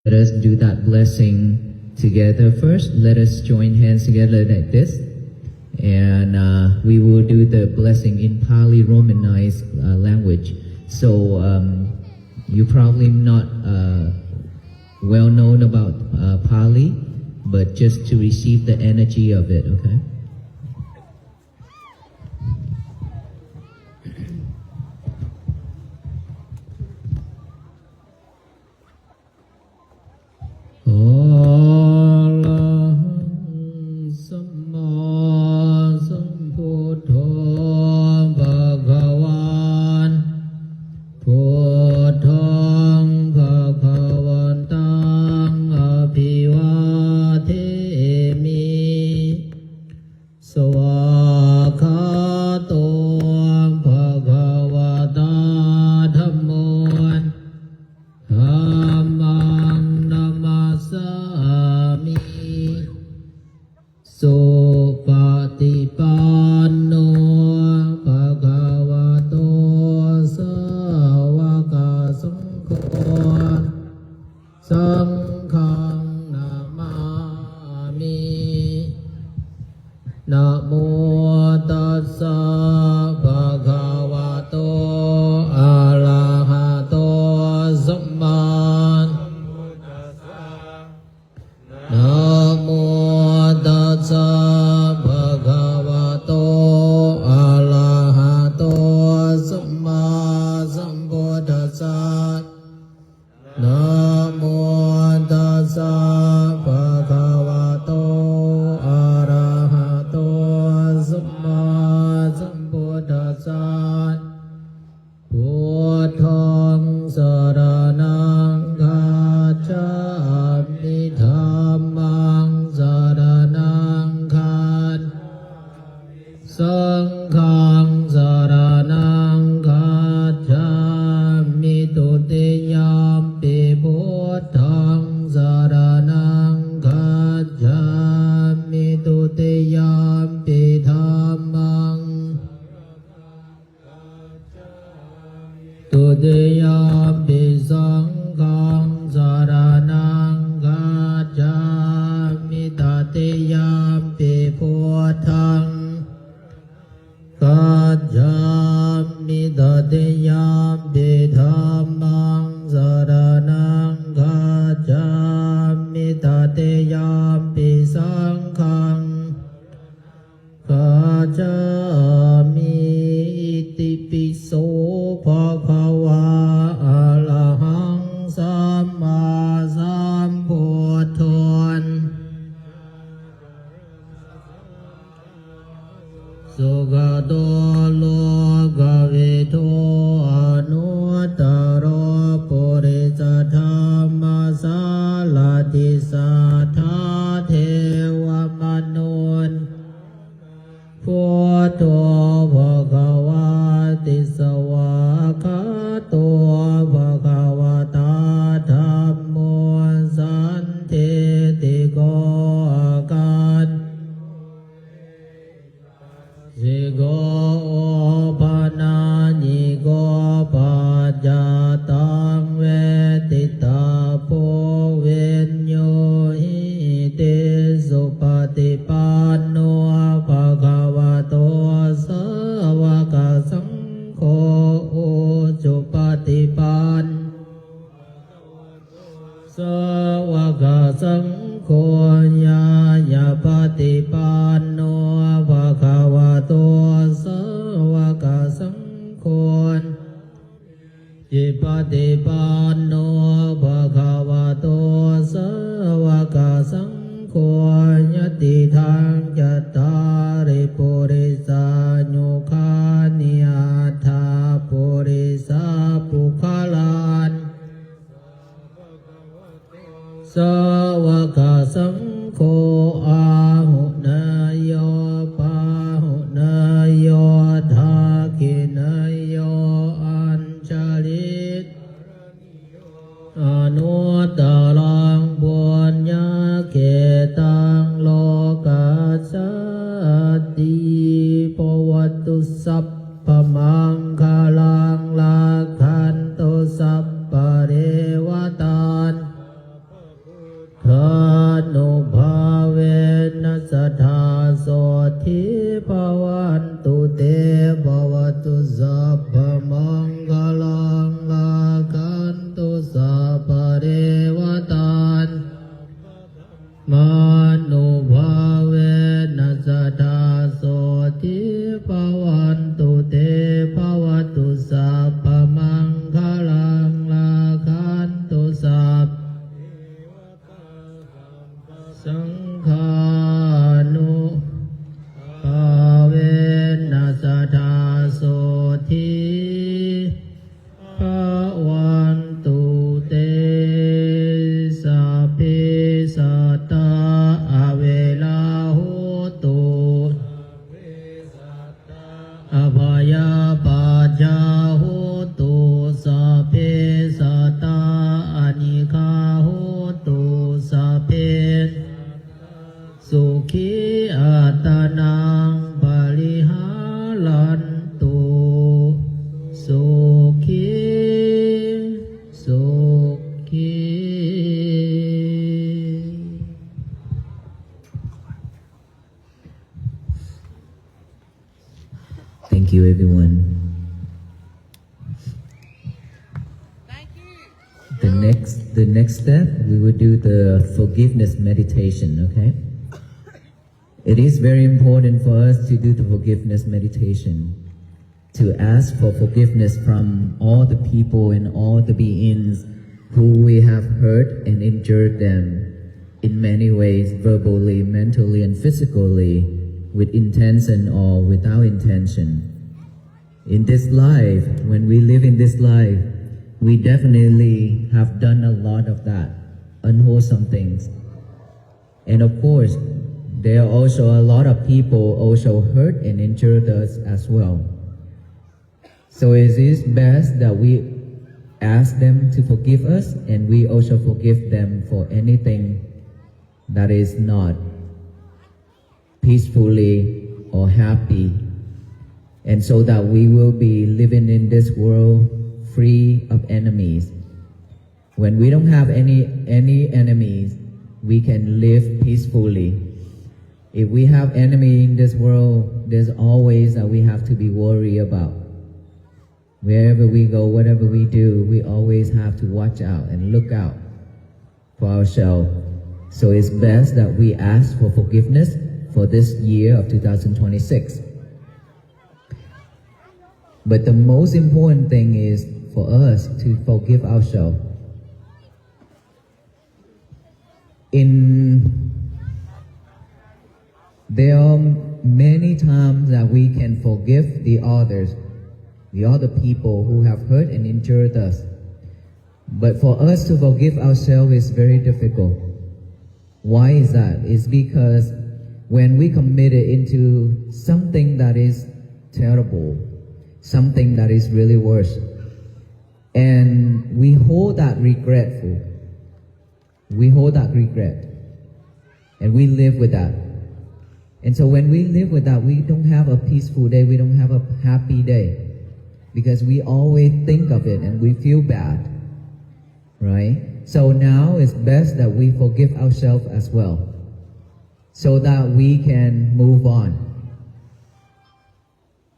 Let us do that blessing together first. Let us join hands together like this. And we will do the blessing in Pali Romanized language. So you probably not well known about Pali, but just to receive the energy of it, okay? สังฆานุภาเวนัสสทธาโสทิภวันตุเตสัพพิสัตตาอเวลาโหตุอภยาปัจจาโหตุสัพเพสัตตาอนิฆาโหตุสัพเพสุขีอัตนังปริหารันตุสุขีสุขี Thank you everyone. The next step we will do the forgiveness meditation, okay? It is very important for us to do the forgiveness meditation, to ask for forgiveness from all the people and all the beings who we have hurt and injured them in many ways, verbally, mentally, and physically, with intention or without intention. In this life, when we live in this life, we definitely have done a lot of that, unwholesome things. And of course, there are also a lot of people also hurt and injured us as well. So it is best that we ask them to forgive us, and we also forgive them for anything that is not peacefully or happy, and so that we will be living in this world free of enemies. When we don't have any enemies, we can live peacefully. If we have enemy in this world, there's always that we have to be worried about. Wherever we go, whatever we do, we always have to watch out and look out for ourselves. So it's best that we ask for forgiveness for this year of 2026. But the most important thing is for us to forgive ourselves. There are many times that we can forgive the others, the other people who have hurt and injured us. But for us to forgive ourselves is very difficult. Why is that? It's because when we committed into something that is terrible, something that is really worse, and we hold that regret, and we live with that. And so when we live with that, we don't have a peaceful day, we don't have a happy day, because we always think of it and we feel bad, right? So now it's best that we forgive ourselves as well, so that we can move on.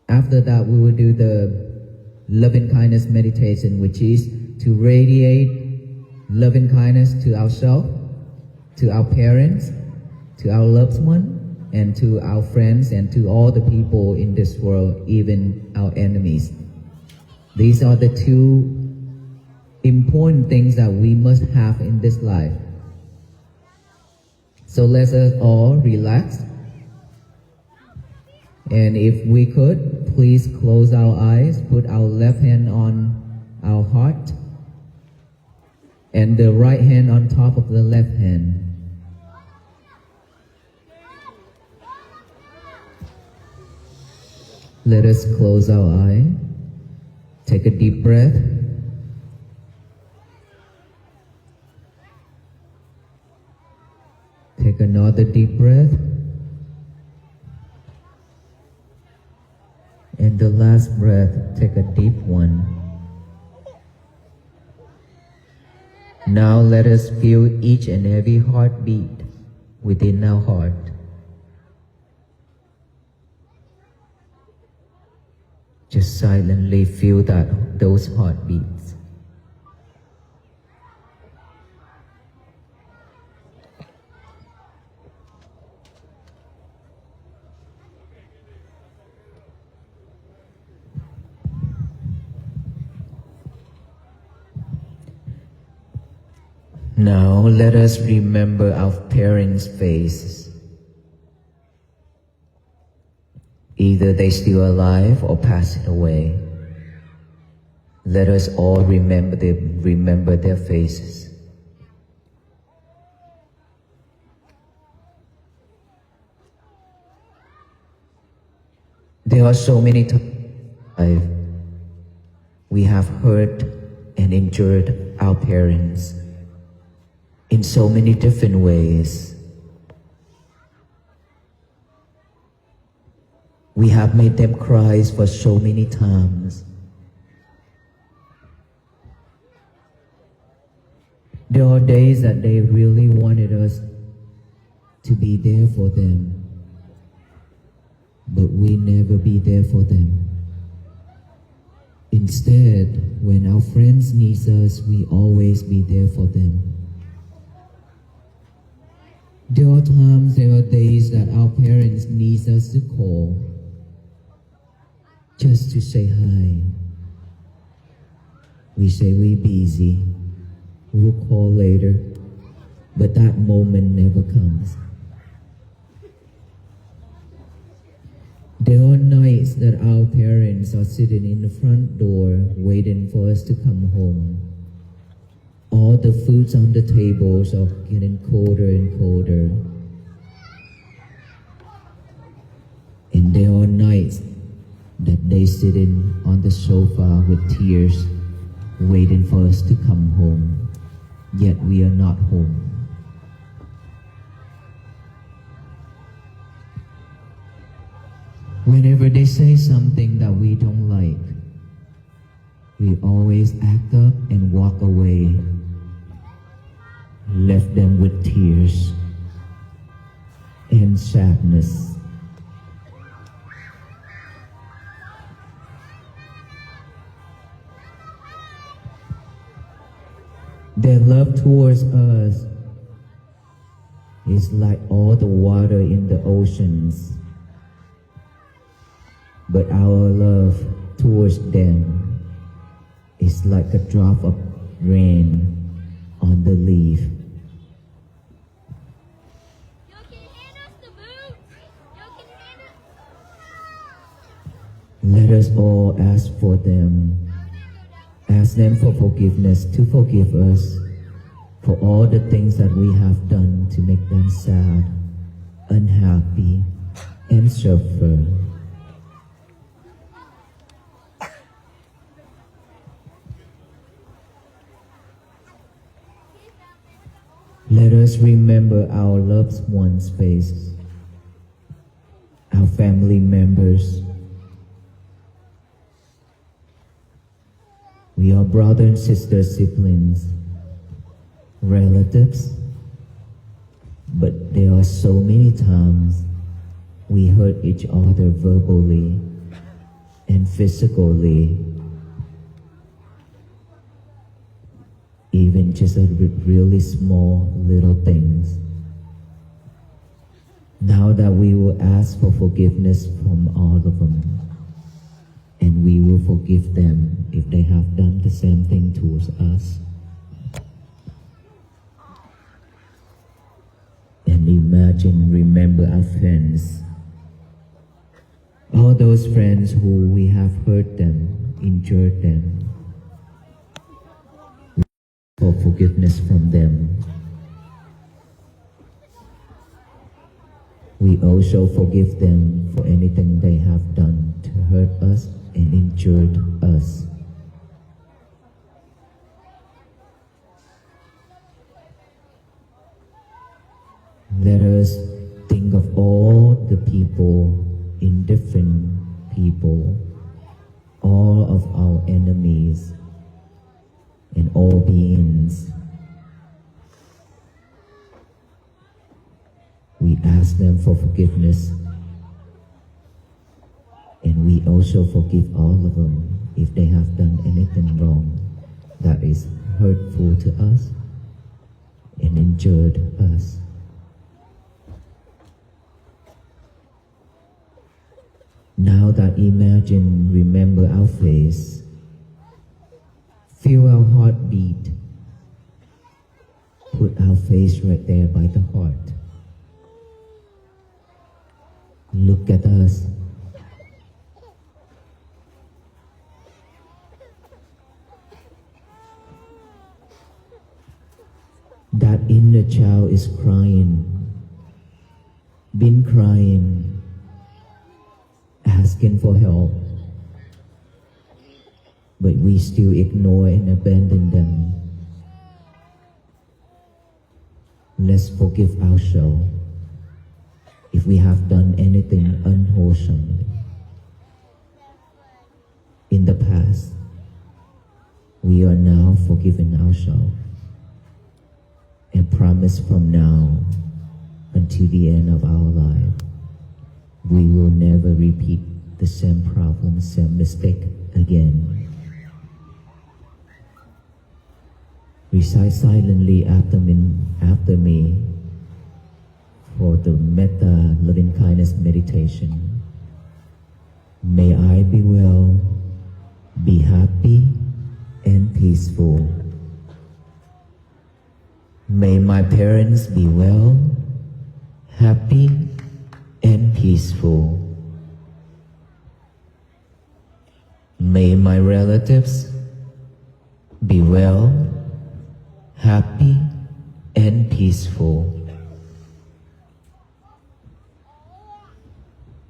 After that, we will do the loving kindness meditation, which is to radiate loving kindness to ourselves, to our parents, to our loved ones, and to our friends, and to all the people in this world, even our enemies. These are the two important things that we must have in this life. So let us all relax. And if we could, please close our eyes, put our left hand on our heart, and the right hand on top of the left hand. Let us close our eye. Take a deep breath. Take another deep breath. And the last breath, take a deep one. Now let us feel each and every heartbeat within our heart. Just silently feel those heartbeats. Now let us remember our parents' faces. Either they still alive or passed away. Let us all remember their faces. There are so many times we have hurt and injured our parents in so many different ways. We have made them cry for so many times. There are days that they really wanted us to be there for them, but we never be there for them. Instead, when our friends need us, we always be there for them. There are times, there are days that our parents need us to call, just to say hi. We say we're busy, we'll call later, but that moment never comes. There are nights that our parents are sitting in the front door waiting for us to come home. All the foods on the tables are getting colder and colder. And there are nights that they sitting on the sofa with tears waiting for us to come home, yet we are not home. Whenever they say something that we don't like, we always act up and walk away, left them with tears and sadness. Their love towards us is like all the water in the oceans, but our love towards them is like a drop of rain on the leaf. Let us all ask for them. Ask them for forgiveness, to forgive us for all the things that we have done to make them sad, unhappy, and suffer. Let us remember our loved ones' faces, our family members. We are brother and sister, siblings, relatives, but there are so many times we hurt each other verbally and physically, even just with really small little things. Now that we will ask for forgiveness from all of them, and we will forgive them if they have done the same thing towards us. And imagine, remember our friends, all those friends who we have hurt them, injured them, for forgiveness from them. We also forgive them for anything they have done to hurt us and injured us. Let us think of all the people, indifferent people, all of our enemies, and all beings. We ask them for forgiveness, and we also forgive all of them if they have done anything wrong that is hurtful to us and injured us. Now that imagine, remember our face, feel our heartbeat, face right there by the heart. Look at us. That inner child is crying, been crying, asking for help, but we still ignore and abandon them. Let's forgive ourselves if we have done anything unwholesomely in the past. We are now forgiving ourselves and promise from now until the end of our life, we will never repeat the same problem, same mistake again. Recite silently after me for the Metta loving kindness meditation. May I be well, be happy and peaceful. May my parents be well, happy and peaceful. May my relatives be well, happy and peaceful.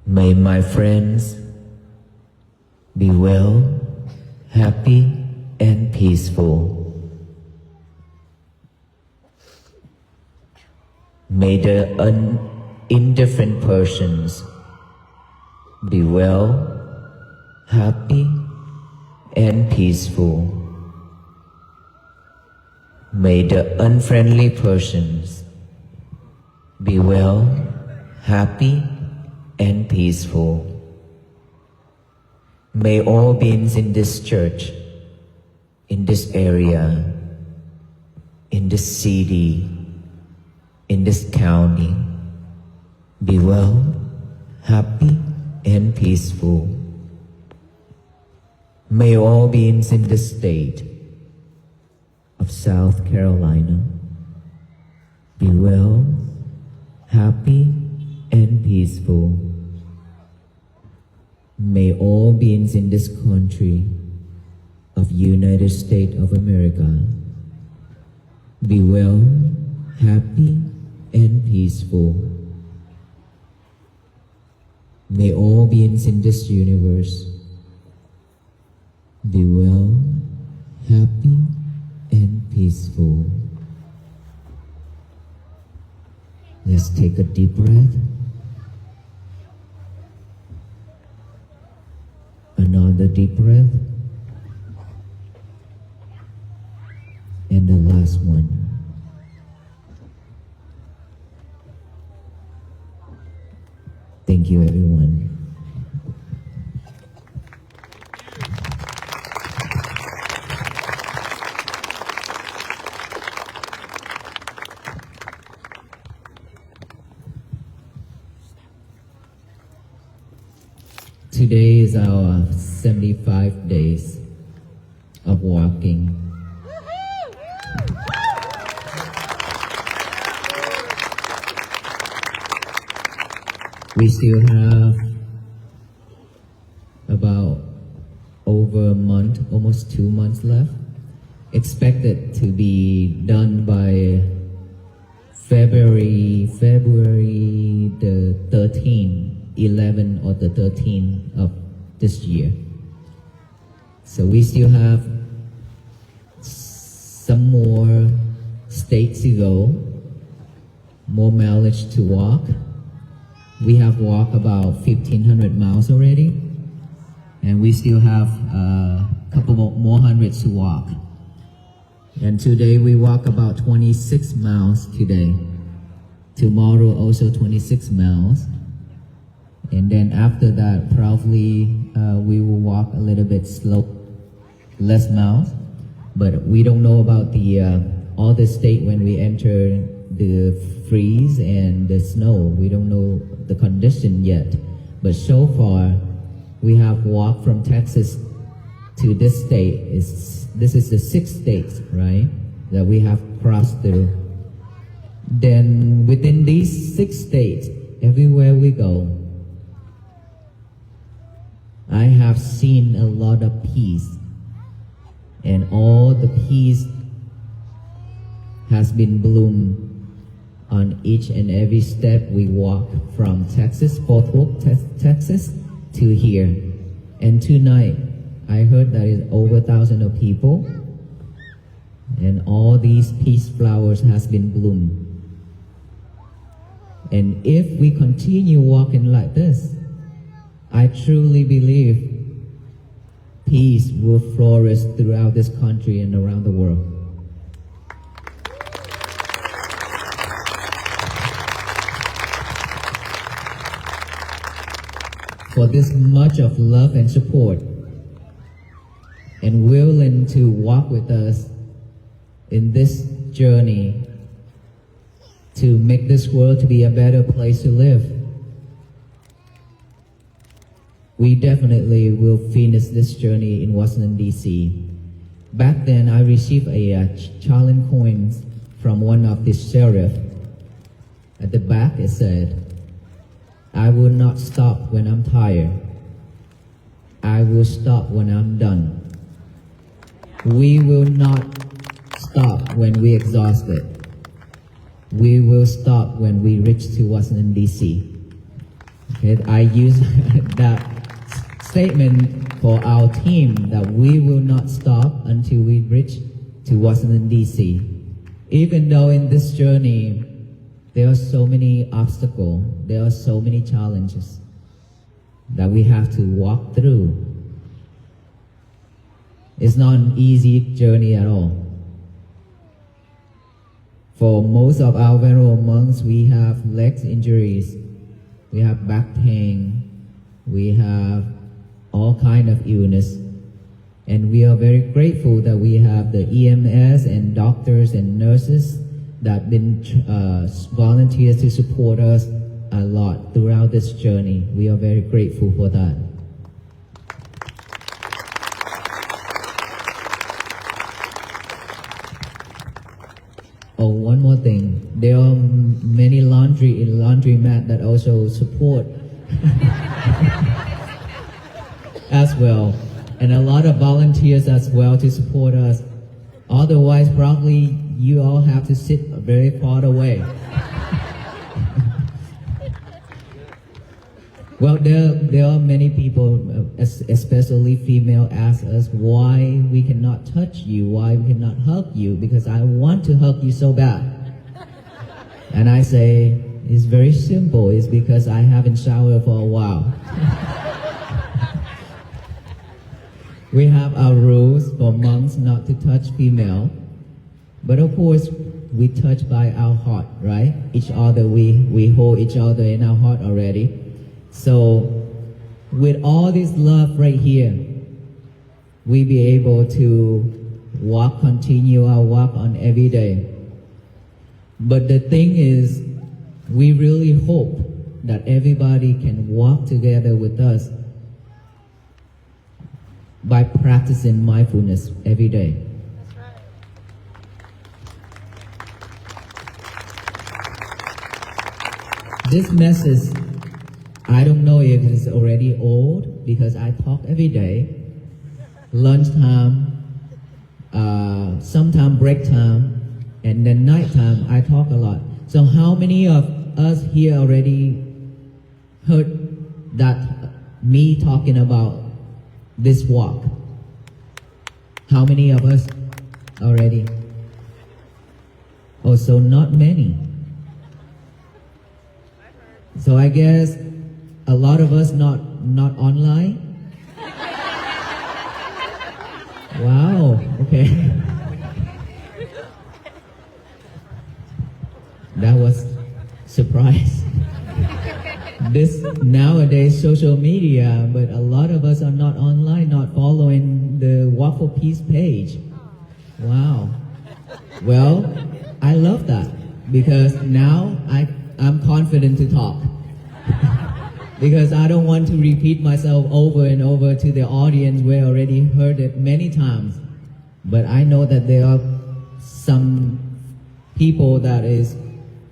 May my friends be well, happy and peaceful. May the indifferent persons be well, happy and peaceful. May the unfriendly persons be well, happy and peaceful. May all beings in this church, in this area, in this city, in this county, be well, happy and peaceful. May all beings in the state of South Carolina be well, happy and peaceful. May all beings in this country of United States of America be well, happy and peaceful. May all beings in this universe be well, happy and peaceful. Let's take a deep breath. Another deep breath. And the last one. Thank you, everyone. Today is our 75 days of walking. We still have about over a month, almost 2 months left. Expected to be done by February the 13th, 11 or the 13th of this year. So we still have some more states to go, more mileage to walk. We have walked about 1,500 miles already, and we still have a couple more hundreds to walk. And today we walk about 26 miles today. Tomorrow also 26 miles. And then after that, probably we will walk a little bit slow, less miles. But we don't know about the all the state when we enter the freeze and the snow. We don't know the condition yet. But so far, we have walked from Texas to this state. This is the 6th state, right, that we have crossed through. then within these 6 states, everywhere we go, I have seen a lot of peace, and all the peace has been bloomed on each and every step we walk from Texas, Fort Worth, Texas, to here. And tonight, I heard that is over 1,000 of people, and all these peace flowers has been bloomed. And if we continue walking like this, I truly believe peace will flourish throughout this country and around the world. For this much of love and support, and willing to walk with us in this journey to make this world to be a better place to live. We definitely will finish this journey in Washington, D.C. Back then, I received a challenge coin from one of the sheriff. At the back, it said, "I will not stop when I'm tired. I will stop when I'm done." We will not stop when we're exhausted. We will stop when we reach to Washington, D.C. Okay, I use that statement for our team that we will not stop until we reach to Washington, D.C. Even though in this journey there are so many obstacles, there are so many challenges that we have to walk through. It's not an easy journey at all. For most of our venerable monks, we have leg injuries, we have back pain, we have all kind of illness, and we are very grateful that we have the EMS and doctors and nurses that have been volunteers to support us a lot throughout this journey. We are very grateful for that. Oh, one more thing. There are many laundromat that also support as well, and a lot of volunteers as well to support us. Otherwise, probably you all have to sit very far away. Well, there are many people, especially female, ask us why we cannot touch you, why we cannot hug you, because I want to hug you so bad. And I say, it's very simple, it's because I haven't showered for a while. We have our rules for monks not to touch female, but of course, we touch by our heart, right? Each other, we hold each other in our heart already. So, with all this love right here, we be able to continue our walk on every day. But the thing is, we really hope that everybody can walk together with us by practicing mindfulness every day. This message, I don't know if it's already old because I talk every day, lunchtime, sometime break time, and then nighttime I talk a lot. So how many of us here already heard that me talking about this walk? How many of us already? Oh, so not many. So I guess a lot of us not online. Wow, okay. That was surprise. This nowadays social media, but a lot of us are not online, not following the Walk for Peace page. Wow. Well, I love that because now I'm confident to talk. Because I don't want to repeat myself over and over to the audience. We already heard it many times. But I know that there are some people that is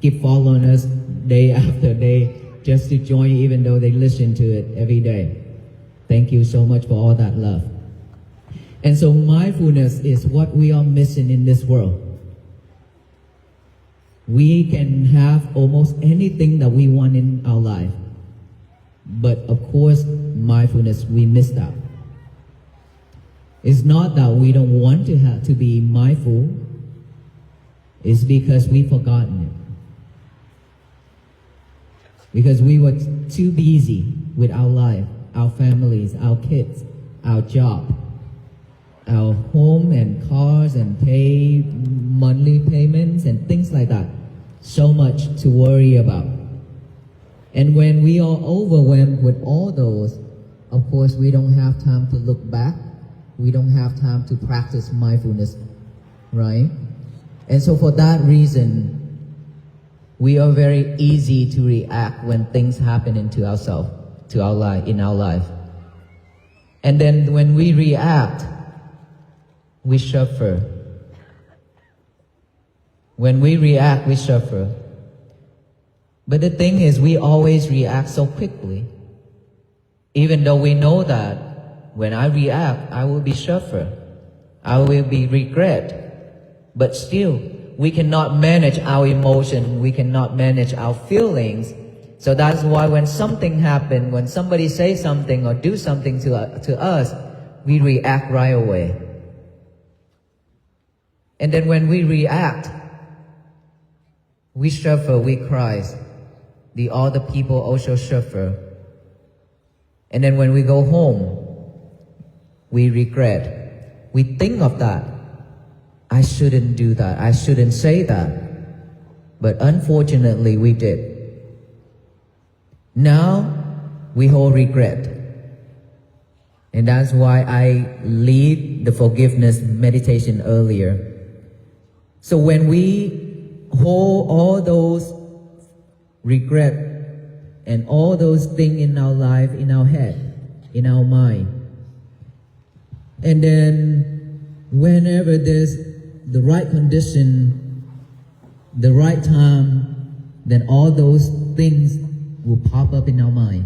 keep following us day after day just to join, even though they listen to it every day. Thank you so much for all that love. And so mindfulness is what we are missing in this world. We can have almost anything that we want in our life. But of course, mindfulness, we missed out. It's not that we don't want to have to be mindful. It's because we've forgotten it. Because we were too busy with our life, our families, our kids, our job, our home and cars and pay monthly payments and things like that. So much to worry about. And when we are overwhelmed with all those, of course, we don't have time to look back. We don't have time to practice mindfulness, right? And so for that reason, we are very easy to react when things happen into ourselves, to our life, in our life. And then when we react, we suffer. When we react, we suffer. But the thing is, we always react so quickly. Even though we know that when I react, I will be suffer. I will be regret. But still, we cannot manage our emotion. We cannot manage our feelings. So that's why when something happens, when somebody says something or do something to us, we react right away. And then when we react, we suffer, we cry. The other people also suffer. And then when we go home, we regret. We think of that. I shouldn't do that. I shouldn't say that. But unfortunately, we did. Now, we hold regret. And that's why I lead the forgiveness meditation earlier. So when we hold all those regret and all those things in our life, in our head, in our mind, and then whenever there's the right condition, the right time, then all those things will pop up in our mind.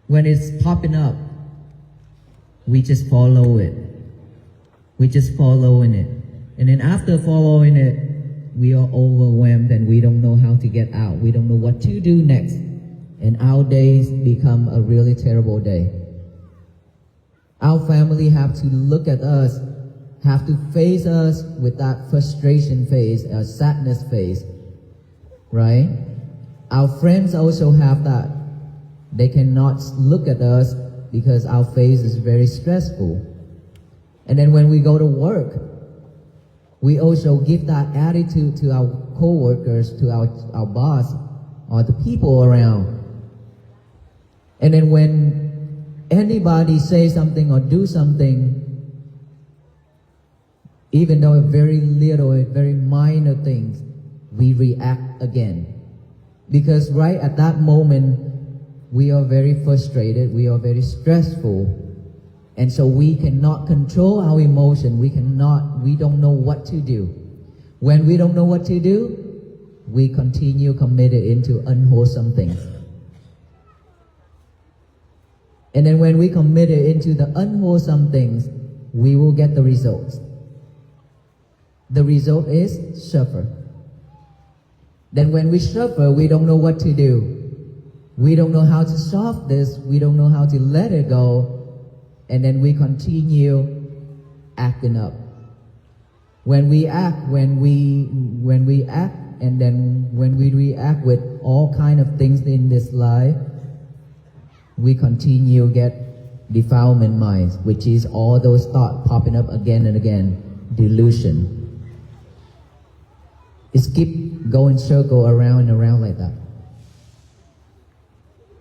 When it's popping up, we just follow it. We just following it. And then after following it, we are overwhelmed and we don't know how to get out. We don't know what to do next. And our days become a really terrible day. Our family have to look at us, have to face us with that frustration face, a sadness face, right? Our friends also have that. They cannot look at us because our face is very stressful. And then when we go to work, we also give that attitude to our co-workers, to our boss, or the people around. And then when anybody says something or do something, even though it's very little, very minor things, we react again. Because right at that moment, we are very frustrated, we are very stressful, and so we cannot control our emotion, we don't know what to do. When we don't know what to do, we continue committed into unwholesome things. And then when we committed into the unwholesome things, we will get the results. The result is suffer. Then when we suffer, we don't know what to do. We don't know how to solve this. We don't know how to let it go. And then we continue acting up. When we act, and then when we react with all kind of things in this life, we continue get defilement minds, which is all those thoughts popping up again and again, delusion. It's keep going circle around and around like that.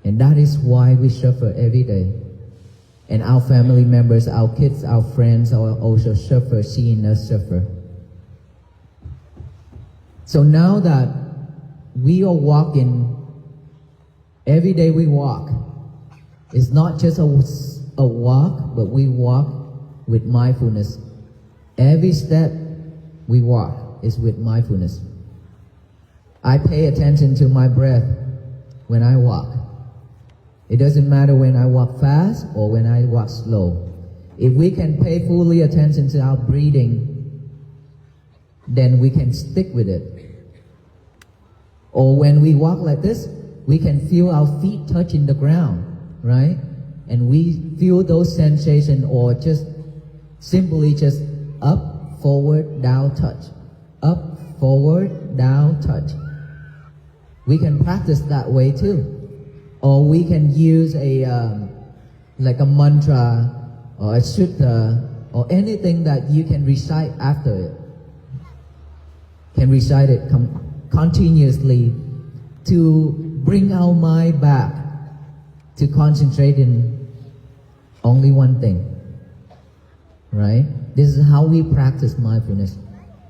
And that is why we suffer every day. And our family members, our kids, our friends are also suffer, seeing us suffer. So now that we are walking, every day we walk, it's not just a walk, but we walk with mindfulness. Every step we walk is with mindfulness. I pay attention to my breath when I walk. It doesn't matter when I walk fast or when I walk slow. If we can pay fully attention to our breathing, then we can stick with it. Or when we walk like this, we can feel our feet touching the ground, right? And we feel those sensations, or just simply just up, forward, down, touch. Up, forward, down, touch. We can practice that way too. Or we can use like a mantra or a sutta or anything that you can recite after it. Can recite it continuously to bring our mind back to concentrate in only one thing. Right? This is how we practice mindfulness,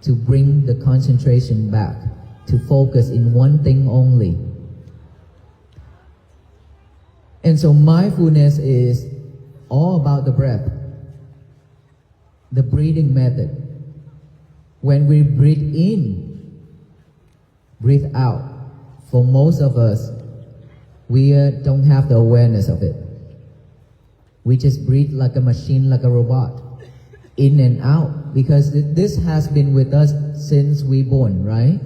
to bring the concentration back, to focus in one thing only. And so mindfulness is all about the breath, the breathing method. When we breathe in, breathe out, for most of us, we don't have the awareness of it. We just breathe like a machine, like a robot, in and out, because this has been with us since we born, right?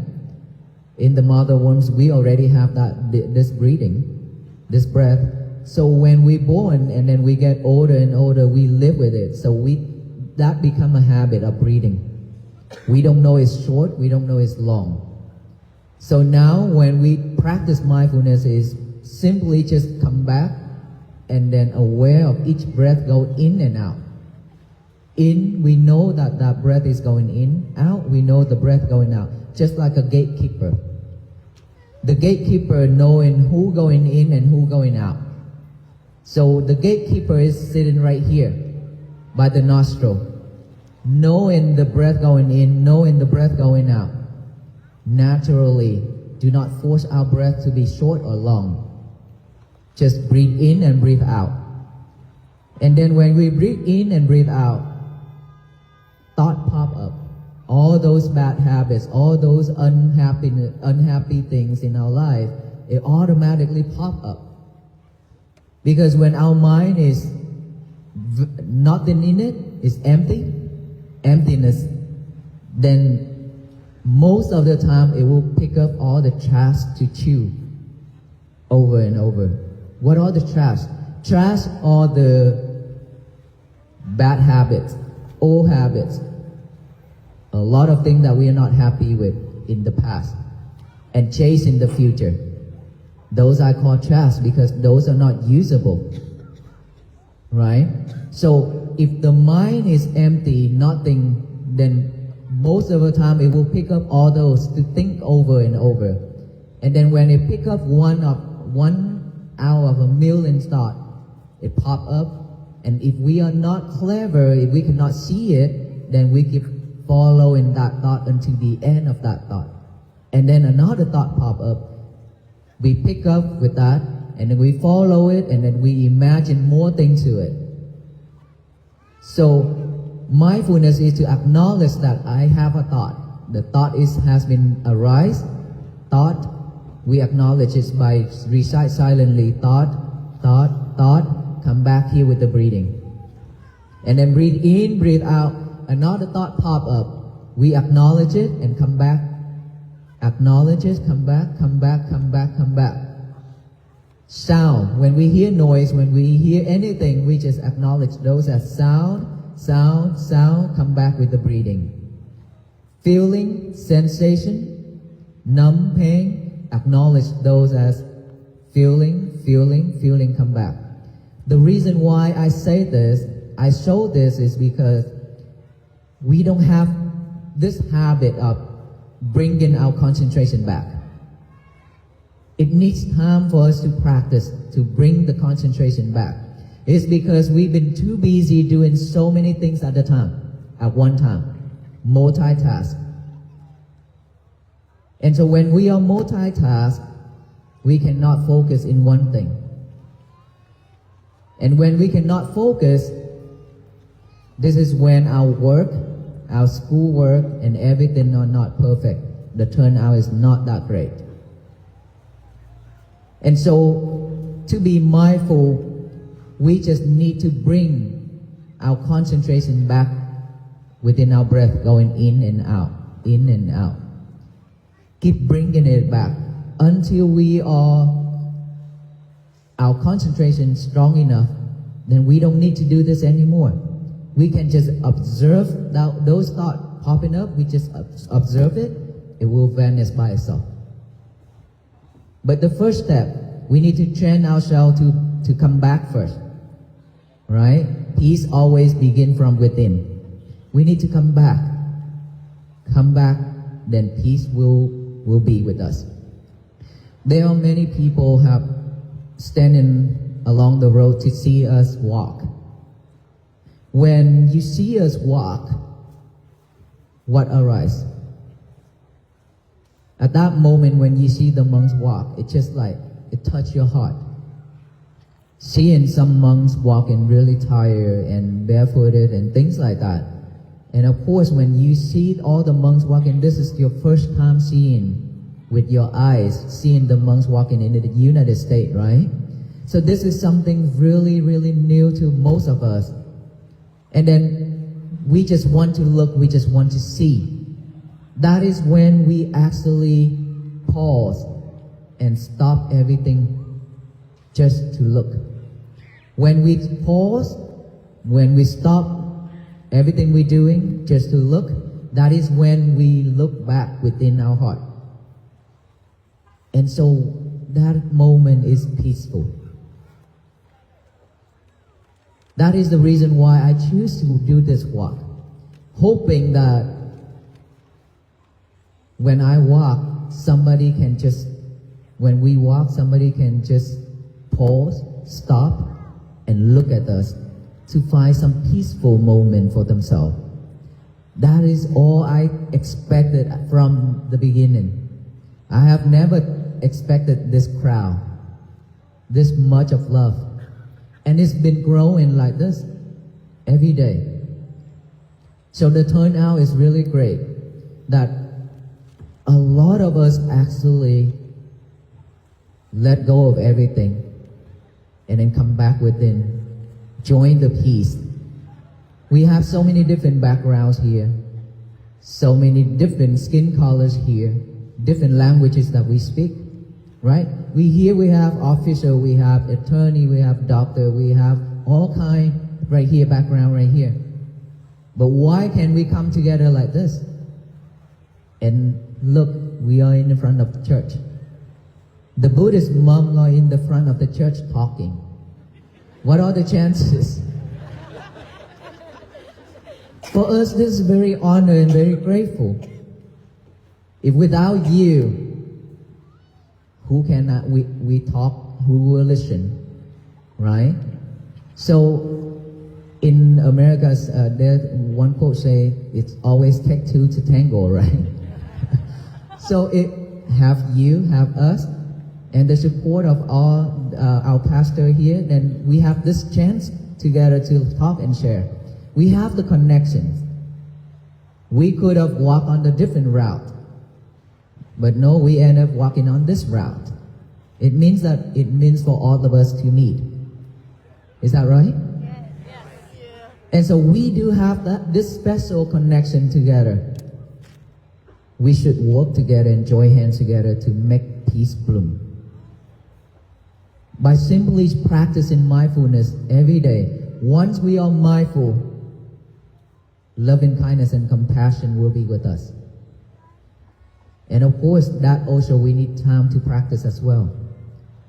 In the mother wombs, we already have this breathing, this breath. So when we born and then we get older and older, we live with it. So that become a habit of breathing. We don't know it's short, we don't know it's long. So now when we practice mindfulness, is simply just come back and then aware of each breath go in and out. In, we know that breath is going in. Out, we know the breath going out. Just like a gatekeeper. The gatekeeper knowing who going in and who going out. So the gatekeeper is sitting right here by the nostril, knowing the breath going in, knowing the breath going out. Naturally, do not force our breath to be short or long. Just breathe in and breathe out. And then when we breathe in and breathe out, thought pop up. All those bad habits, all those unhappy things in our life, it automatically pop up. Because when our mind is nothing in it, is emptiness, then most of the time it will pick up all the trash to chew over and over. What are the trash? Trash are the bad habits, old habits, a lot of things that we are not happy with in the past and chase in the future. Those I call trash because those are not usable, right? So if the mind is empty, nothing, then most of the time it will pick up all those to think over and over. And then when it pick up one out of a million thought, it pop up. And if we are not clever, if we cannot see it, then we keep following that thought until the end of that thought. And then another thought pop up. We pick up with that, and then we follow it, and then we imagine more things to it. So mindfulness is to acknowledge that I have a thought. The thought has been arise. Thought, we acknowledge it by recite silently. Thought, come back here with the breathing. And then breathe in, breathe out. Another thought pop up. We acknowledge it and come back. Acknowledge it, come back, come back, come back, come back. Sound. When we hear noise, when we hear anything, we just acknowledge those as sound, come back with the breathing. Feeling, sensation, numb, pain, acknowledge those as feeling, come back. The reason why I say this, I show this is because we don't have this habit of bringing our concentration back. It needs time for us to practice to bring the concentration back. It's because we've been too busy doing so many things at one time. Multitask. And so when we are multitask, we cannot focus in one thing. And when we cannot focus, this is when our work, our schoolwork, and everything are not perfect. the turnout is not that great. And so, to be mindful, we just need to bring our concentration back within our breath, going in and out, in and out. Keep bringing it back until our concentration strong enough, then we don't need to do this anymore. We can just observe those thoughts popping up. We just observe it. It will vanish by itself. But the first step, we need to train ourselves to come back first. Right? Peace always begins from within. We need to come back. Come back, then peace will be with us. There are many people have standing along the road to see us walk. When you see us walk, what arises? At that moment when you see the monks walk, it's just like it touches your heart. Seeing some monks walking really tired and barefooted and things like that. And of course, when you see all the monks walking, this is your first time seeing with your eyes, seeing the monks walking in the United States, right? So this is something really, really new to most of us. And then we just want to look, we just want to see. That is when we actually pause and stop everything just to look. When we pause, when we stop everything we're doing just to look, that is when we look back within our heart. And so that moment is peaceful. That is the reason why I choose to do this walk, hoping that when I walk, when we walk, somebody can just pause, stop, and look at us to find some peaceful moment for themselves. That is all I expected from the beginning. I have never expected this crowd, this much of love. And it's been growing like this every day. So the turnout is really great, that a lot of us actually let go of everything and then come back within, join the peace. We have so many different backgrounds here, so many different skin colors here, different languages that we speak, right? We have officer, we have attorney, we have doctor, we have all kind right here, background right here. But why can we come together like this? And look, we are in the front of the church. The Buddhist monks are in the front of the church talking. What are the chances? For us, this is very honored and very grateful. If without you, who cannot we talk, who will listen, right? So in America, there's one quote say, it's always take two to tango, right? So it have you, have us, and the support of all our pastor here, then we have this chance together to talk and share. We have the connections. We could have walked on a different route, but no, we end up walking on this route. It means for all of us to meet. Is that right? Yes. And so we do have this special connection together. We should work together and join hands together to make peace bloom. By simply practicing mindfulness every day, once we are mindful, loving kindness and compassion will be with us. And of course, that also we need time to practice as well.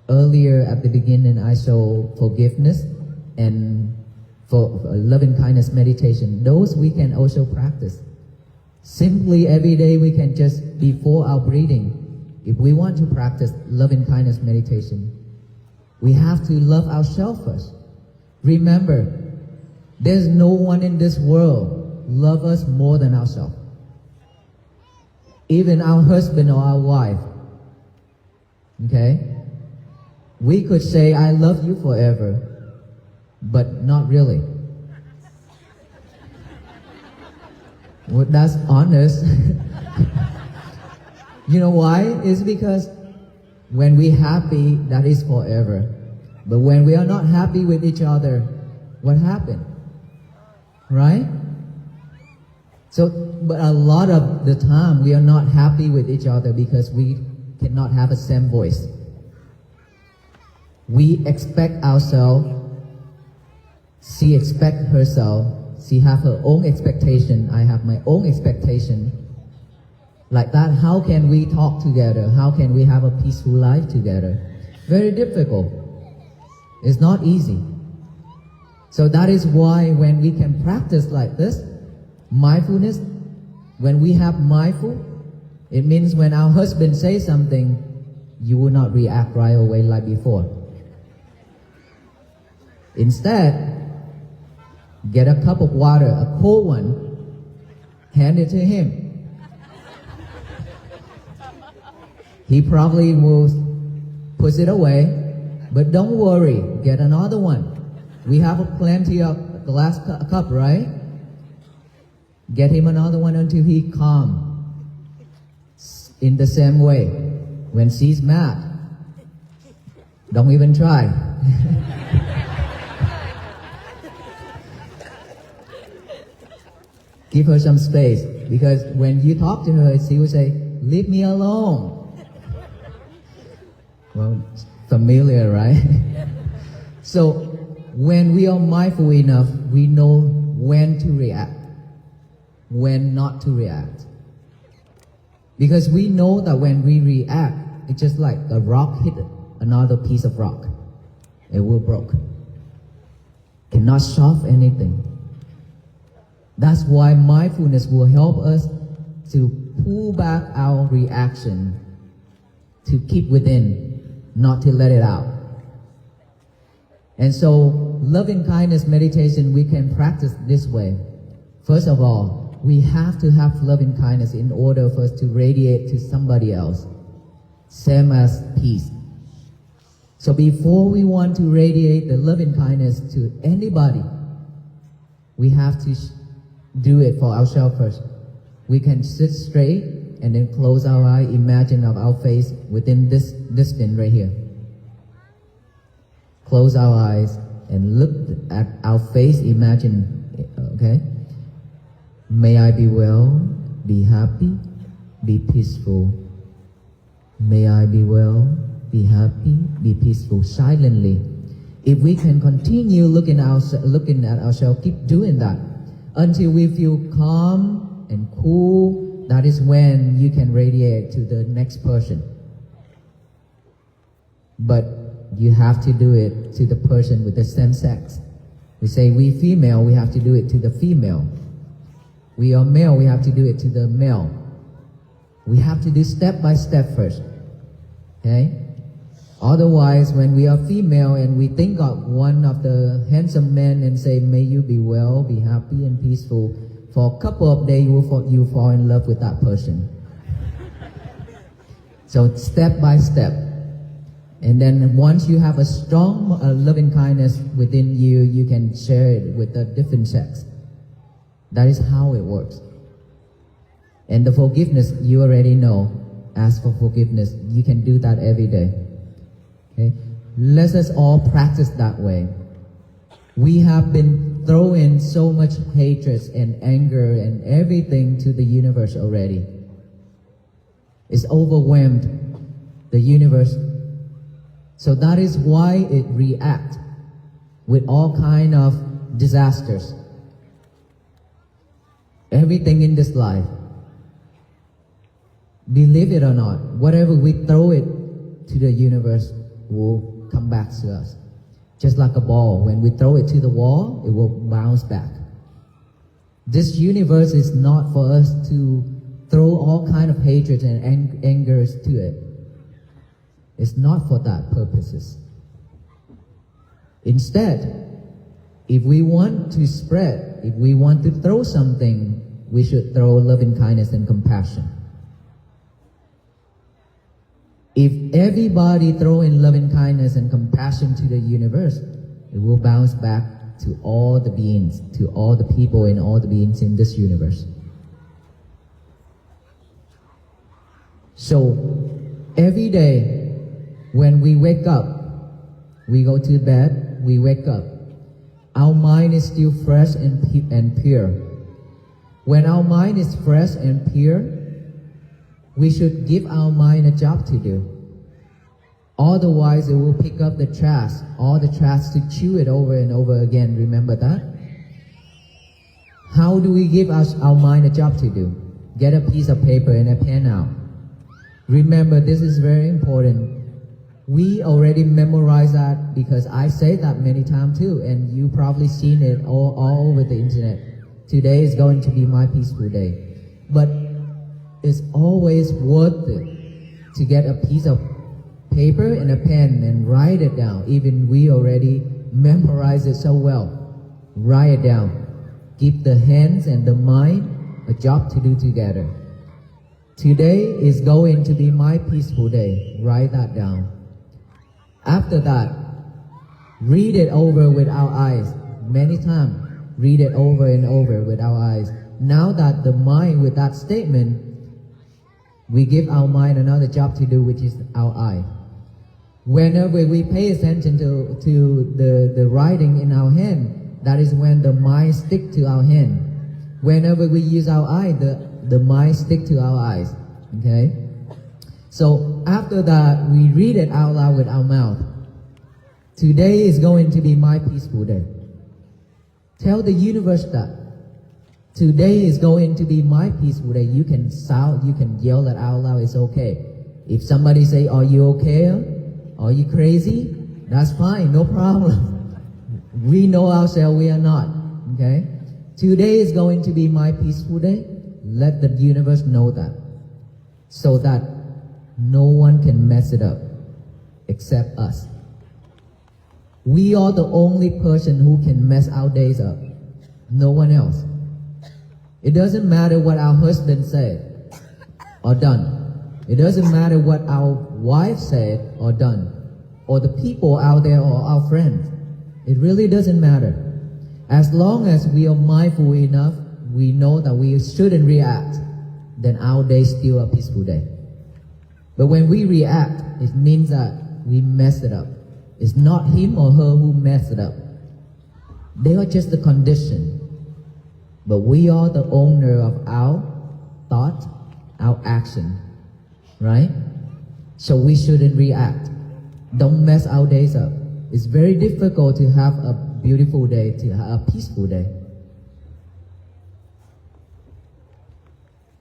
Earlier at the beginning, I showed forgiveness and for loving kindness meditation. Those we can also practice. Simply every day we can just, before our breathing, if we want to practice loving kindness meditation, we have to love ourselves first. Remember, there's no one in this world love us more than ourselves. Even our husband or our wife. Okay? We could say, I love you forever, but not really. Well, that's honest. You know why? It's because when we're happy, that is forever. But when we are not happy with each other, what happened? Right? So, but a lot of the time we are not happy with each other because we cannot have a same voice. We expect ourselves, she expects herself, she have her own expectation, I have my own expectation. Like that, how can we talk together? How can we have a peaceful life together? Very difficult. It's not easy. So that is why when we can practice like this, mindfulness, when we have mindful, it means when our husband says something, you will not react right away like before. Instead, get a cup of water, a cold one, hand it to him. He probably will push it away, but don't worry, get another one. We have plenty of glass cup, right? Get him another one until he calm. In the same way, when she's mad, don't even try. Give her some space, because when you talk to her, she will say, leave me alone. Well, familiar, right? So, when we are mindful enough, we know when to react, when not to react. Because we know that when we react, it's just like a rock hit another piece of rock. It will break. Cannot solve anything. That's why mindfulness will help us to pull back our reaction, to keep within, not to let it out. And so, loving kindness meditation, we can practice this way. First of all, we have to have loving kindness in order for us to radiate to somebody else. Same as peace. So before we want to radiate the loving kindness to anybody, we have to do it for ourselves first. We can sit straight and then close our eye, imagine of our face within this distance right here. Close our eyes and look at our face, imagine, okay? May I be well, be happy, be peaceful. May I be well, be happy, be peaceful, silently. If we can continue looking at ourselves, keep doing that until we feel calm and cool. That is when you can radiate to the next person. But you have to do it to the person with the same sex. We say we female, we have to do it to the female. We are male, we have to do it to the male. We have to do step by step first. Okay? Otherwise, when we are female and we think of one of the handsome men and say, may you be well, be happy and peaceful, for a couple of days you fall in love with that person. So step by step. And then once you have a strong loving kindness within you, you can share it with the different sex. That is how it works. And the forgiveness, you already know. Ask for forgiveness. You can do that every day. Okay? Let us all practice that way. We have been throwing so much hatred and anger and everything to the universe already. It's overwhelmed the universe. So that is why it reacts with all kind of disasters. Everything in this life. Believe it or not, whatever we throw it to the universe will come back to us. Just like a ball, when we throw it to the wall, it will bounce back. This universe is not for us to throw all kind of hatred and angers to it. It's not for that purposes. Instead, if we want to spread, if we want to throw something, we should throw loving kindness and compassion. If everybody throw in loving kindness and compassion to the universe, it will bounce back to all the beings, to all the people and all the beings in this universe. So every day when we wake up, we go to bed, we wake up, our mind is still fresh and pure. When our mind is fresh and pure, we should give our mind a job to do. Otherwise, it will pick up the trash, all the trash to chew it over and over again. Remember that? How do we give our mind a job to do? Get a piece of paper and a pen out. Remember, this is very important. We already memorized that because I say that many times too, and you probably seen it all over the internet. Today is going to be my peaceful day. But it's always worth it to get a piece of paper and a pen and write it down. Even we already memorized it so well. Write it down. Give the hands and the mind a job to do together. Today is going to be my peaceful day. Write that down. After that, read it over with our eyes. Many times, read it over and over with our eyes. Now that the mind with that statement, we give our mind another job to do, which is our eye. Whenever we pay attention to the writing in our hand, that is when the mind stick to our hand. Whenever we use our eye, the mind stick to our eyes. Okay? So after that, we read it out loud with our mouth. Today is going to be my peaceful day. Tell the universe that. Today is going to be my peaceful day. You can shout, you can yell that out loud, it's okay. If somebody say, are you okay? Are you crazy? That's fine, no problem. We know ourselves we are not. Okay? Today is going to be my peaceful day. Let the universe know that. So that no one can mess it up except us. We are the only person who can mess our days up. No one else. It doesn't matter what our husband said or done. It doesn't matter what our wife said or done, or the people out there or our friends. It really doesn't matter. As long as we are mindful enough, we know that we shouldn't react, then our day is still a peaceful day. But when we react, it means that we mess it up. It's not him or her who messed it up. They are just the condition. But we are the owner of our thought, our action. Right? So we shouldn't react. Don't mess our days up. It's very difficult to have a beautiful day, to have a peaceful day.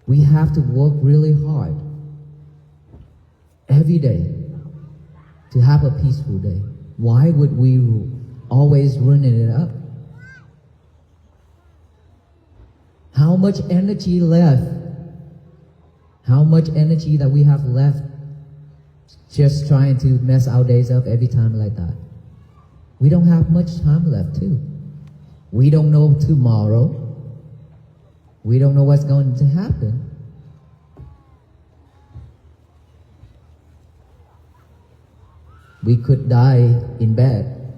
We have to work really hard every day to have a peaceful day. Why would we always running it up? How much energy left? How much energy that we have left just trying to mess our days up every time like that? We don't have much time left too. We don't know tomorrow. We don't know what's going to happen. We could die in bed.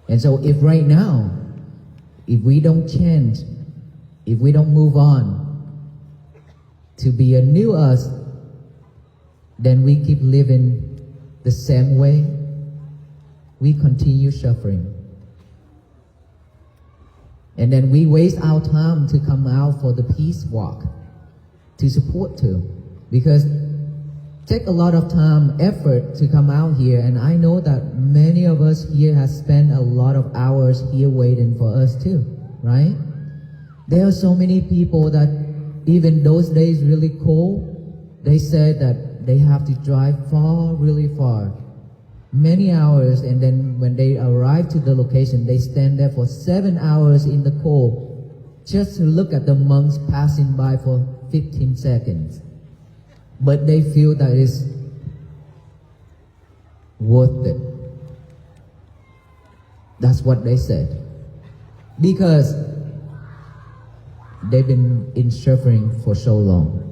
And so if right now, if we don't change, if we don't move on to be a new us, then we keep living the same way. We continue suffering. And then we waste our time to come out for the peace walk, to support too. Because take a lot of time, effort to come out here, and I know that many of us here have spent a lot of hours here waiting for us too, right? There are so many people that even those days really cold, they said that they have to drive far, really far, many hours, and then when they arrive to the location, they stand there for 7 hours in the cold just to look at the monks passing by for 15 seconds. But they feel that it's worth it. That's what they said. Because they've been in suffering for so long.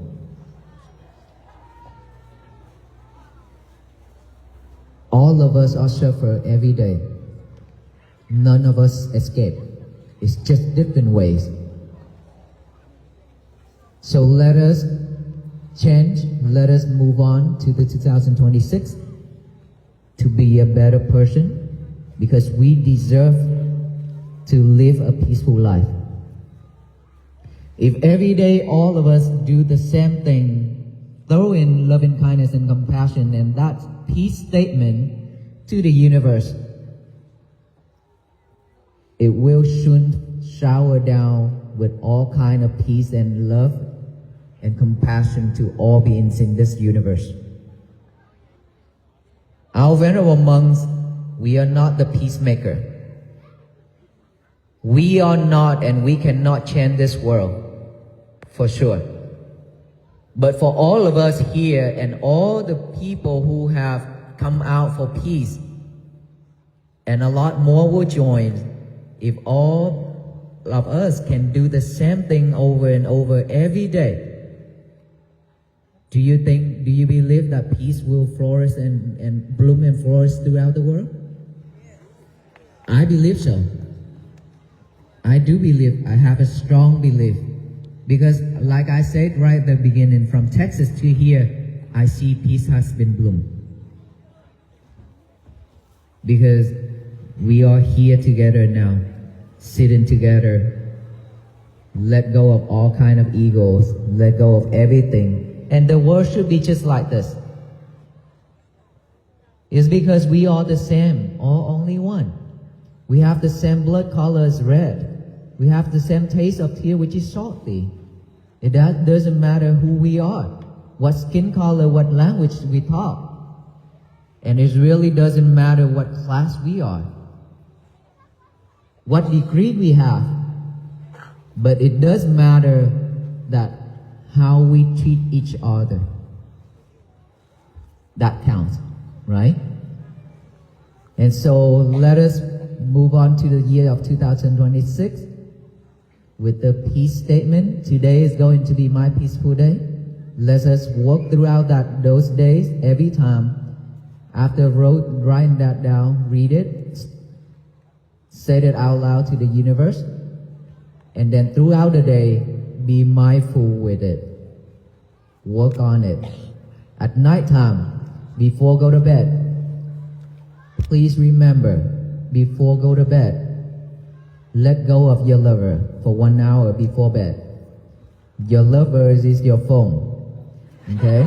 All of us are suffer every day. None of us escape. It's just different ways. So let us change, let us move on to the 2026 to be a better person, because we deserve to live a peaceful life. If every day all of us do the same thing, throw in loving kindness and compassion and that peace statement to the universe, it will soon shower down with all kind of peace and love and compassion to all beings in this universe. Our venerable monks, we are not the peacemaker. We are not, and we cannot change this world, for sure. But for all of us here and all the people who have come out for peace, and a lot more will join, if all of us can do the same thing over and over every day, do you believe that peace will flourish and bloom and flourish throughout the world? I believe so. I do believe, I have a strong belief. Because like I said right at the beginning, from Texas to here, I see peace has been bloomed. Because we are here together now, sitting together, let go of all kind of egos, let go of everything. And the world should be just like this. It's because we are the same, or only one. We have the same blood color as red. We have the same taste of tear, which is salty. It doesn't matter who we are, what skin color, what language we talk. And it really doesn't matter what class we are, what degree we have. But it does matter that how we treat each other. That counts, right? And so let us move on to the year of 2026 with the peace statement. Today is going to be my peaceful day. Let us walk throughout those days every time. After writing that down, read it, say it out loud to the universe, and then throughout the day, be mindful with it. Work on it. At night time, before go to bed, please remember, before go to bed, let go of your lover for 1 hour before bed. Your lover is your phone, okay?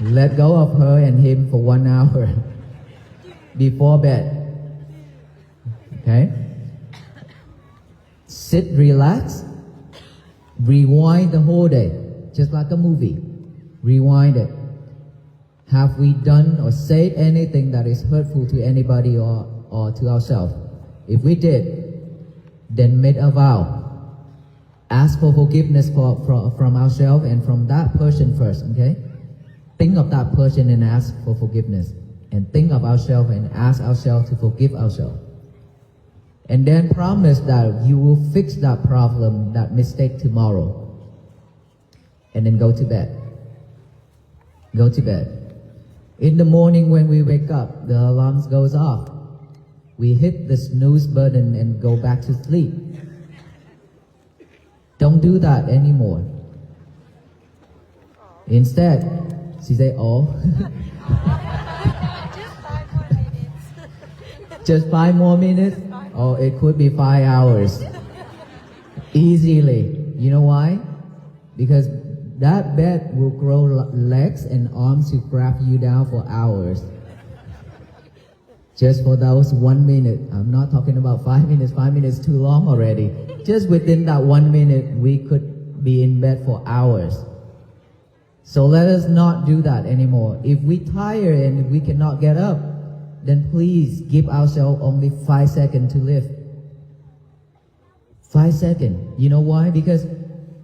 Let go of her and him for 1 hour before bed, okay? Sit, relax, rewind the whole day, just like a movie. Rewind it. Have we done or said anything that is hurtful to anybody or to ourselves? If we did, then make a vow. Ask for forgiveness from ourselves and from that person first, okay? Think of that person and ask for forgiveness. And think of ourselves and ask ourselves to forgive ourselves. And then promise that you will fix that problem, that mistake tomorrow. And then go to bed. Go to bed. In the morning when we wake up, the alarm goes off. We hit the snooze button and go back to sleep. Don't do that anymore. Instead, she said, oh. Just 5 more minutes? Oh, it could be 5 hours. Easily. You know why? Because that bed will grow legs and arms to grab you down for hours. Just for those 1 minute. I'm not talking about 5 minutes. 5 minutes too long already. Just within that 1 minute, we could be in bed for hours. So let us not do that anymore. If we tire and we cannot get up, then please give ourselves only 5 seconds to live. 5 seconds. You know why? Because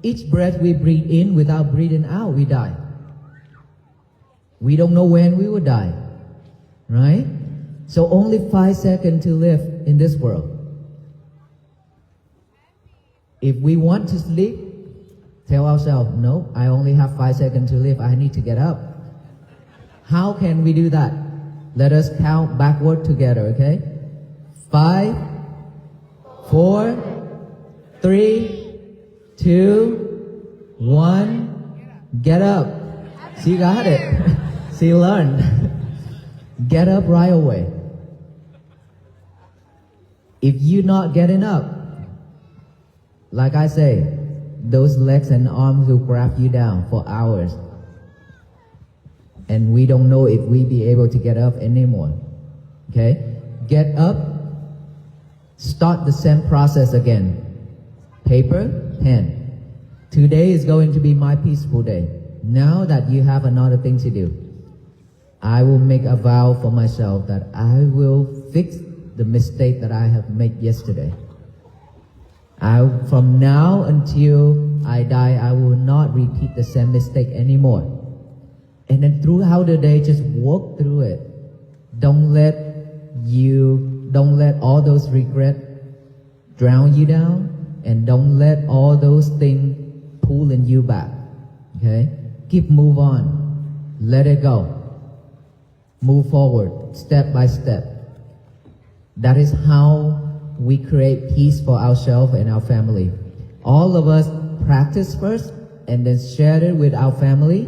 each breath we breathe in without breathing out, we die. We don't know when we will die. Right? So only 5 seconds to live in this world. If we want to sleep, tell ourselves, no, I only have 5 seconds to live. I need to get up. How can we do that? Let us count backward together, okay? 5, 4, 3, 2, 1. Get up. See, you got it. See, you learned. Get up right away. If you're not getting up, like I say, those legs and arms will grab you down for hours. And we don't know if we be able to get up anymore. Okay? Get up. Start the same process again. Paper, pen. Today is going to be my peaceful day. Now that you have another thing to do, I will make a vow for myself that I will fix the mistake that I have made yesterday. From now until I die, I will not repeat the same mistake anymore. And then throughout the day, just walk through it. Don't let all those regrets drown you down, and don't let all those things pulling you back. Okay? Move on. Let it go. Move forward, step by step. That is how we create peace for ourselves and our family. All of us practice first, and then share it with our family,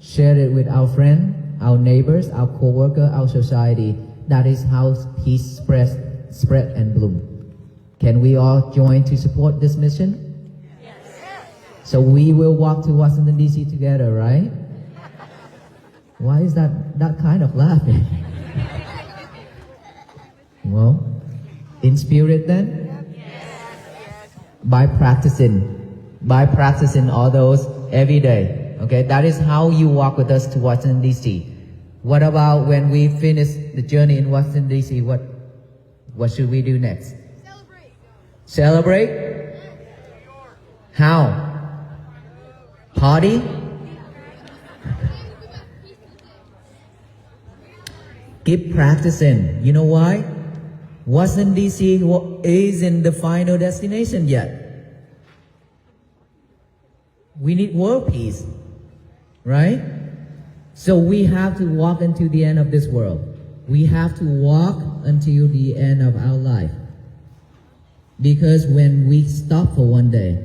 share it with our friends, our neighbors, our co-worker, our society. That is how peace spread and bloom. Can we all join to support this mission? Yes. So we will walk to Washington, D.C. together, right? Why is that kind of laughing? Well, in spirit then? Yes. By practicing all those every day. Okay, that is how you walk with us to Washington, D.C. What about when we finish the journey in Washington, D.C.? What should we do next? Celebrate? How? Party? Keep practicing. You know why? Washington, D.C. isn't the final destination yet. We need world peace. Right? So we have to walk into the end of this world. We have to walk until the end of our life. Because when we stop for one day,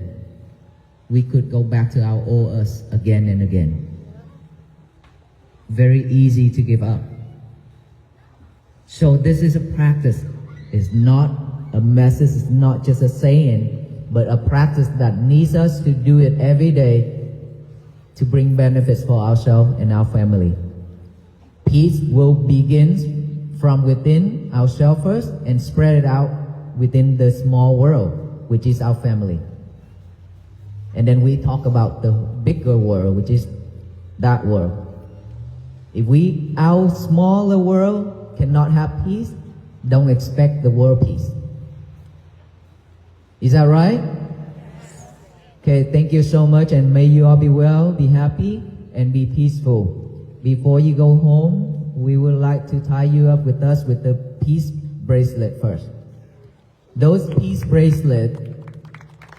we could go back to our old us again and again. Very easy to give up. So this is a practice. It's not a message, it's not just a saying, but a practice that needs us to do it every day to bring benefits for ourselves and our family. Peace will begin from within ourselves first and spread it out within the small world, which is our family. And then we talk about the bigger world, which is that world. If our smaller world cannot have peace, don't expect the world peace. Is that right? Okay, thank you so much, and may you all be well, be happy, and be peaceful. Before you go home, we would like to tie you up with us with the peace bracelet first. Those peace bracelet,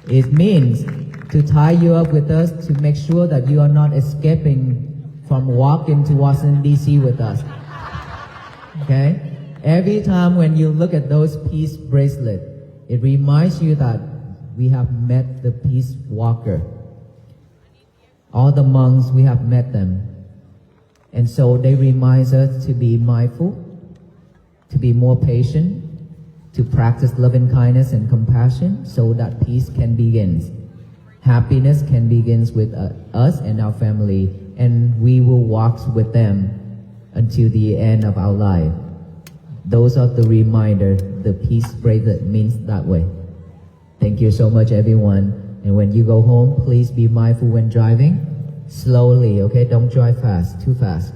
it means to tie you up with us to make sure that you are not escaping from walking to Washington, D.C. with us. Okay? Every time when you look at those peace bracelet, it reminds you that we have met the peace walker. All the monks, we have met them. And so they remind us to be mindful, to be more patient, to practice loving kindness and compassion so that peace can begin. Happiness can begin with us and our family, and we will walk with them until the end of our life. Those are the reminders. The peace bracelet means that way. Thank you so much, everyone. And when you go home, please be mindful when driving. Slowly, okay? Don't drive fast, too fast.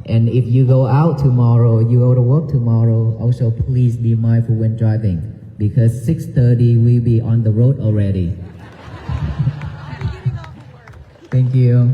And if you go out tomorrow, you go to work tomorrow, also please be mindful when driving, because 6:30 we'll be on the road already. Thank you.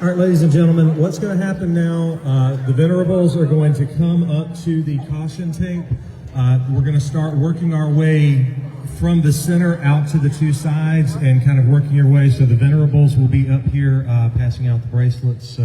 All right, ladies and gentlemen, what's going to happen now, the venerables are going to come up to the caution tape. We're going to start working our way from the center out to the two sides and kind of working your way. So the venerables will be up here passing out the bracelets.